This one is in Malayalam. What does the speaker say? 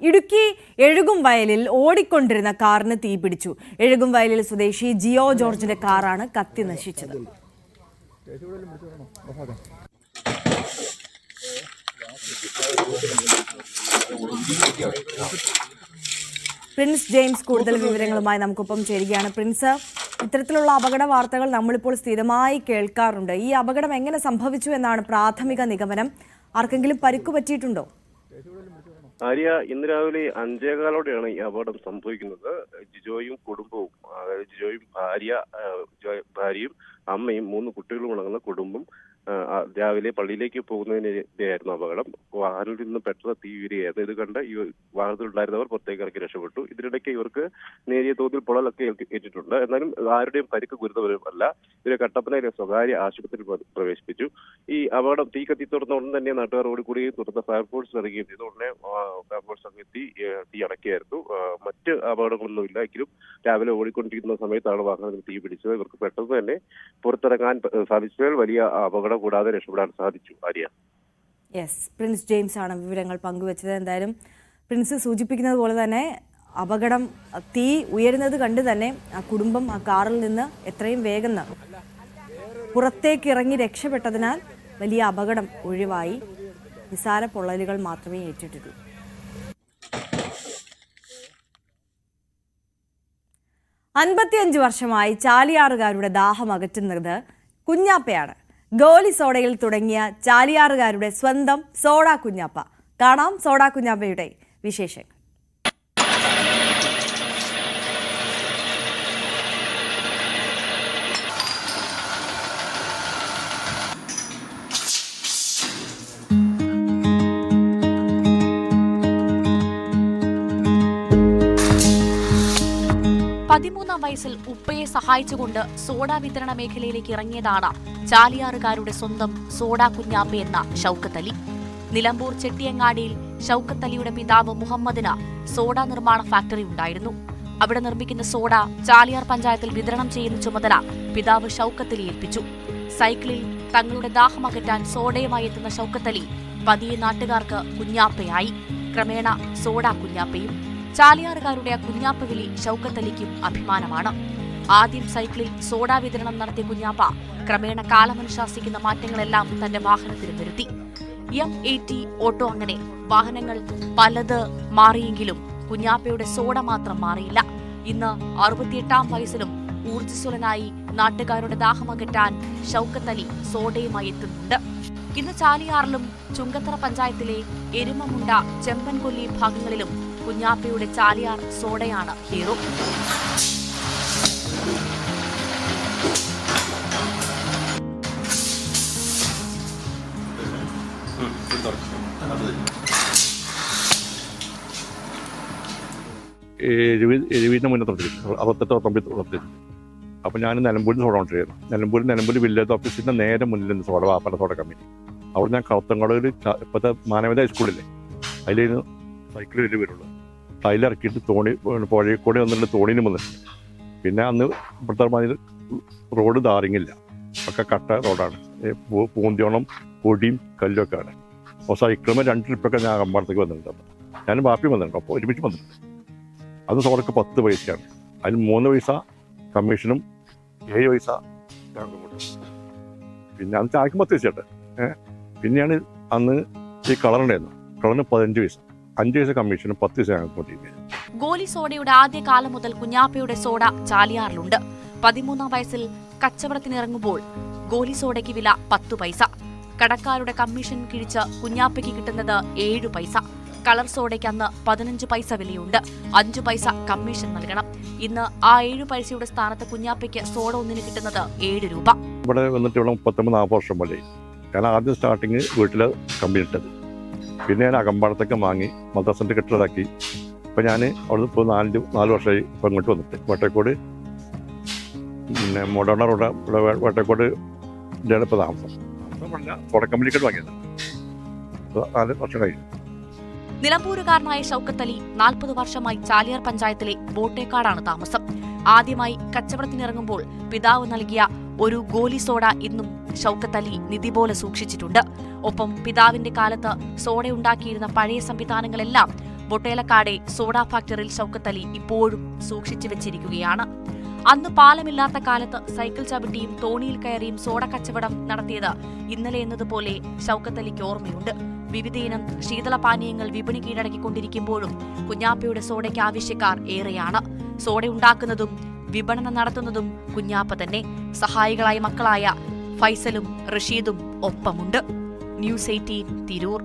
ഇടുക്കി എഴുകുംവയലിൽ ഓടിക്കൊണ്ടിരുന്ന കാറിന് തീപിടിച്ചു. എഴുകുംവയലിൽ സ്വദേശി ജിയോ ജോർജിന്റെ കാറാണ് കത്തി നശിച്ചത്. പ്രിൻസ് ജെയിംസ് കൂടുതൽ വിവരങ്ങളുമായി നമുക്കൊപ്പം ചേരുകയാണ്. പ്രിൻസ്, ഇത്തരത്തിലുള്ള അപകട വാർത്തകൾ നമ്മളിപ്പോൾ സ്ഥിരമായി കേൾക്കാറുണ്ട്. ഈ അപകടം എങ്ങനെ സംഭവിച്ചു എന്നാണ് പ്രാഥമിക നിഗമനം? ആർക്കെങ്കിലും പരിക്കു പറ്റിയിട്ടുണ്ടോ? ആര്യ, ഇന്ന് രാവിലെ 5:15 ഈ അപകടം സംഭവിക്കുന്നത്. ജിജോയും കുടുംബവും, അതായത് ജിജോയും ഭാര്യയും അമ്മയും 3 കുട്ടികളും അടങ്ങുന്ന കുടുംബം രാവിലെ പള്ളിയിലേക്ക് പോകുന്നതിനിടെയായിരുന്നു അപകടം. വാഹനത്തിൽ നിന്ന് പെട്ടെന്ന് തീ വീഴുകയായിരുന്നു. ഇത് കണ്ട് ഈ വാഹനത്തിലുണ്ടായിരുന്നവർ പുറത്തേക്ക് ഇറക്കി രക്ഷപ്പെട്ടു. ഇതിനിടയ്ക്ക് ഇവർക്ക് നേരിയ തോതിൽ പൊള്ളലൊക്കെ ഏറ്റിട്ടുണ്ട്. എന്നാലും ആരുടെയും പരിക്ക് ഗുരുതരമല്ല. ഇവരെ കട്ടപ്പനയിലെ സ്വകാര്യ ആശുപത്രിയിൽ പ്രവേശിപ്പിച്ചു. ഈ അപകടം തീ കത്തി തുറന്ന ഉടൻ തന്നെ നാട്ടുകാർ ഓടിക്കൂടുകയും തുടർന്ന് ഫയർഫോഴ്സ് ഇറങ്ങുകയും ചെയ്തു. ഉടനെ ഫയർഫോഴ്സ് എത്തി തീ അടക്കിയായിരുന്നു. മറ്റ് അപകടങ്ങളൊന്നുമില്ല. എങ്കിലും രാവിലെ ഓടിക്കൊണ്ടിരിക്കുന്ന സമയത്താണ് വാഹനത്തിൽ തീ പിടിച്ചത്. ഇവർക്ക് പെട്ടെന്ന് തന്നെ പുറത്തിറങ്ങാൻ സാധിച്ചതിൽ വലിയ അപകടം കൂടാതെ രക്ഷപ്പെടാൻ സാധിച്ചു. ആര്യ, പ്രിൻസ് ജെയിംസ് ആണ് വിവരങ്ങൾ പങ്കുവച്ചത്. എന്തായാലും പ്രിൻസ് സൂചിപ്പിക്കുന്നത് പോലെ തന്നെ അപകടം, തീ ഉയരുന്നത് കണ്ട് തന്നെ ആ കുടുംബം ആ കാറിൽ നിന്ന് എത്രയും വേഗം പുറത്തേക്ക് ഇറങ്ങി രക്ഷപ്പെട്ടതിനാൽ വലിയ അപകടം ഒഴിവായി. നിസാര പൊള്ളലുകൾ മാത്രമേ ഏറ്റിട്ടുള്ളൂ. 55 വർഷമായി ചാലിയാറുകാരുടെ ദാഹം അകറ്റുന്നത് കുഞ്ഞാപ്പയാണ്. ഗോലി സോഡയിൽ തുടങ്ങിയ ചാലിയാറുകാരുടെ സ്വന്തം സോഡാ കുഞ്ഞാപ്പ. കാണാം സോഡാ കുഞ്ഞാപ്പയുടെ വിശേഷങ്ങൾ. പതിമൂന്നാം വയസ്സിൽ ഉപ്പയെ സഹായിച്ചുകൊണ്ട് സോഡ വിതരണ മേഖലയിലേക്ക് ഇറങ്ങിയതാണ് ചാലിയാറുകാരുടെ സ്വന്തം സോഡാ കുഞ്ഞാപ്പ എന്ന ഷൗക്കത്ത് അലി. നിലമ്പൂർ ചെട്ടിയങ്ങാടിയിൽ ഷൗക്കത്ത് അലിയുടെ പിതാവ് മുഹമ്മദിന് സോഡ നിർമ്മാണ ഫാക്ടറി ഉണ്ടായിരുന്നു. അവിടെ നിർമ്മിക്കുന്ന സോഡ ചാലിയാർ പഞ്ചായത്തിൽ വിതരണം ചെയ്യുന്ന ചുമതല പിതാവ് ഷൗക്കത്ത് അലി ഏൽപ്പിച്ചു. സൈക്കിളിൽ തങ്ങളുടെ ദാഹമകറ്റാൻ സോഡയുമായി എത്തുന്ന ഷൗക്കത്ത് അലി പതിയെ നാട്ടുകാർക്ക് കുഞ്ഞാപ്പയായി. ക്രമേണ സോഡാ കുഞ്ഞാപ്പയും. ചാലിയാറുകാരുടെ ആ കുഞ്ഞാപ്പ വിളി ഷൗക്കത്ത് അലിക്കും അഭിമാനമാണ്. ആദ്യം സൈക്കിളിൽ സോഡാ വിതരണം നടത്തിയ കുഞ്ഞാപ്പ ക്രമേണ കാലമനുശാസിക്കുന്ന മാറ്റങ്ങളെല്ലാം തന്റെ വാഹനത്തിൽ വരുത്തി. M80 ഓട്ടോ, അങ്ങനെ വാഹനങ്ങൾ പലത് മാറിയെങ്കിലും കുഞ്ഞാപ്പയുടെ സോഡ മാത്രം മാറിയില്ല. ഇന്ന് 68-ാം വയസ്സിലും ഊർജ്ജസ്വലനായി നാട്ടുകാരുടെ ദാഹമകറ്റാൻ ഷൗക്കത്ത് അലി സോഡയുമായി എത്തുന്നുണ്ട്. ഇന്ന് ചാലിയാറിലും ചുങ്കത്തറ പഞ്ചായത്തിലെ എരുമമുണ്ട, ചെമ്പൻകൊല്ലി ഭാഗങ്ങളിലും കുഞ്ഞാപ്പയുടെ ചാലിയാർ സോഡയാണ് ഹീറോ. എഴുപതിന് മുന്നേ തുടങ്ങിയിരുന്നു, 68-69. അപ്പോൾ ഞാൻ നിലമ്പൂരിൽ സോഡ കൊണ്ടിരുന്നു. നിലമ്പൂർ വില്ലേജ് ഓഫീസിൻ്റെ നേരെ മുന്നിൽ സോഡ, വാപ്പന സോഡ കമ്പനി. അവിടെ ഞാൻ കളത്തങ്കടയിൽ ഇപ്പോഴത്തെ മാനവേദ ഹൈസ്കൂളില്ലേ, അതിലായിരുന്നു സൈക്കിളിൽ വരുള്ളൂ. അതിലിറക്കിയിട്ട് പുഴയക്കൂടെ വന്നിട്ട് തോണിന് വന്നിട്ടുണ്ട്. പിന്നെ അന്ന് ഇപ്പോഴത്തെ മാതിരി റോഡ് ധാറിങ്ങില്ല, ഒക്കെ കട്ട റോഡാണ്. പൂന്തിയോണം പൊടിയും കല്ലൊക്കെ ആണ്. അപ്പോൾ സൈക്കിളുമ്പോൾ 2 ട്രിപ്പൊക്കെ ഞാൻ അകമ്പാടത്തേക്ക് വന്നിട്ടുണ്ട്. ഞാൻ ബാപ്പി വന്നിട്ടുണ്ട്. അപ്പോൾ ഒരുമിച്ച് വന്നിട്ടുണ്ട്. അത് സോഡക്ക് 10 പൈസയാണ്. അതിൽ 3 പൈസ കമ്മീഷനും 7 പൈസ ഞങ്ങൾക്ക് കൊടുക്കും. പിന്നെ അന്ന് ചായക്കും 10 പൈസ ഉണ്ട്. പിന്നെയാണ് അന്ന് ഈ കളറുണ്ടായിരുന്നു. കളറിന് 15 പൈസ, 5 പൈസ കമ്മീഷനും 10 പൈസ ഞങ്ങൾക്ക് കൊണ്ടിരിക്കുന്നത്. ഗോലി സോഡയുടെ ആദ്യ കാലം മുതൽ കുഞ്ഞാപ്പയുടെ സോഡ ചാലിയാറിലുണ്ട്. 13-ാം വയസ്സിൽ കച്ചവടത്തിനിറങ്ങുമ്പോൾ ഗോലി സോഡയ്ക്ക് വില 10 പൈസ. കടക്കാരുടെ കമ്മീഷൻ കിഴിച്ച് കുഞ്ഞാപ്പയ്ക്ക് കിട്ടുന്നത് 7 പൈസ. കളർ സോഡയ്ക്ക് അന്ന് 15 പൈസ വിലയുണ്ട്. 5 പൈസ കമ്മീഷൻ നൽകണം. ഇന്ന് ആ 7 പൈസയുടെ സ്ഥാനത്ത് കുഞ്ഞാപ്പയ്ക്ക് സോഡ ഒന്നിന് കിട്ടുന്നത് 7 രൂപ. ഇവിടെ വന്നിട്ട് 39-40 വർഷം പോലെ. ഞാൻ ആദ്യം സ്റ്റാർട്ടിങ് വീട്ടിൽ കമ്പനി ഇട്ടത്. പിന്നെ ഞാൻ അകമ്പാടത്തൊക്കെ വാങ്ങി മദ്രസിൻ്റെ കെട്ടിടമാക്കി. ഇപ്പം ഞാൻ അവിടെ ഇപ്പോൾ 4 വർഷമായി ഇപ്പം ഇങ്ങോട്ട് വന്നിട്ട് വട്ടേക്കോട്, പിന്നെ മൊഡേണ റോഡ്, ഇവിടെ വട്ടേക്കോട് ഇപ്പോൾ താമസം. സോഡ കമ്പനിക്കാർ വാങ്ങിയത് 4 വർഷം കഴിഞ്ഞു. നിലമ്പൂരുകാരനായ ഷൗക്കത്ത് അലി 40 വർഷമായി ചാലിയാർ പഞ്ചായത്തിലെ ബോട്ടേക്കാടാണ് താമസം. ആദ്യമായി കച്ചവടത്തിനിറങ്ങുമ്പോൾ പിതാവ് നൽകിയ ഒരു ഗോലി സോഡ ഇന്നും ഷൗക്കത്ത് അലി നിധി പോലെ സൂക്ഷിച്ചിട്ടുണ്ട്. ഒപ്പം പിതാവിന്റെ കാലത്ത് സോഡ ഉണ്ടാക്കിയിരുന്ന പഴയ സംവിധാനങ്ങളെല്ലാം ബൊട്ടേലക്കാടെ സോഡ ഫാക്ടറിയിൽ ഷൗക്കത്ത് അലി ഇപ്പോഴും സൂക്ഷിച്ചു വെച്ചിരിക്കുകയാണ്. അന്ന് പാലമില്ലാത്ത കാലത്ത് സൈക്കിൾ ചവിട്ടിയും തോണിയിൽ കയറിയും സോഡ കച്ചവടം നടത്തിയത് ഇന്നലെ എന്നതുപോലെ ഷൗക്കത്ത് അലിക്ക് ഓർമ്മയുണ്ട്. വിവിധയിനം ശീതളപാനീയങ്ങൾ വിപണി കീഴടക്കിക്കൊണ്ടിരിക്കുമ്പോഴും കുഞ്ഞാപ്പയുടെ സോഡയ്ക്ക് ആവശ്യക്കാർ ഏറെയാണ്. സോഡ ഉണ്ടാക്കുന്നതും വിപണനം നടത്തുന്നതും കുഞ്ഞാപ്പ തന്നെ. സഹായികളായ മക്കളായ ഫൈസലും റഷീദും ഒപ്പമുണ്ട്. ന്യൂസ് 18 തിരൂർ.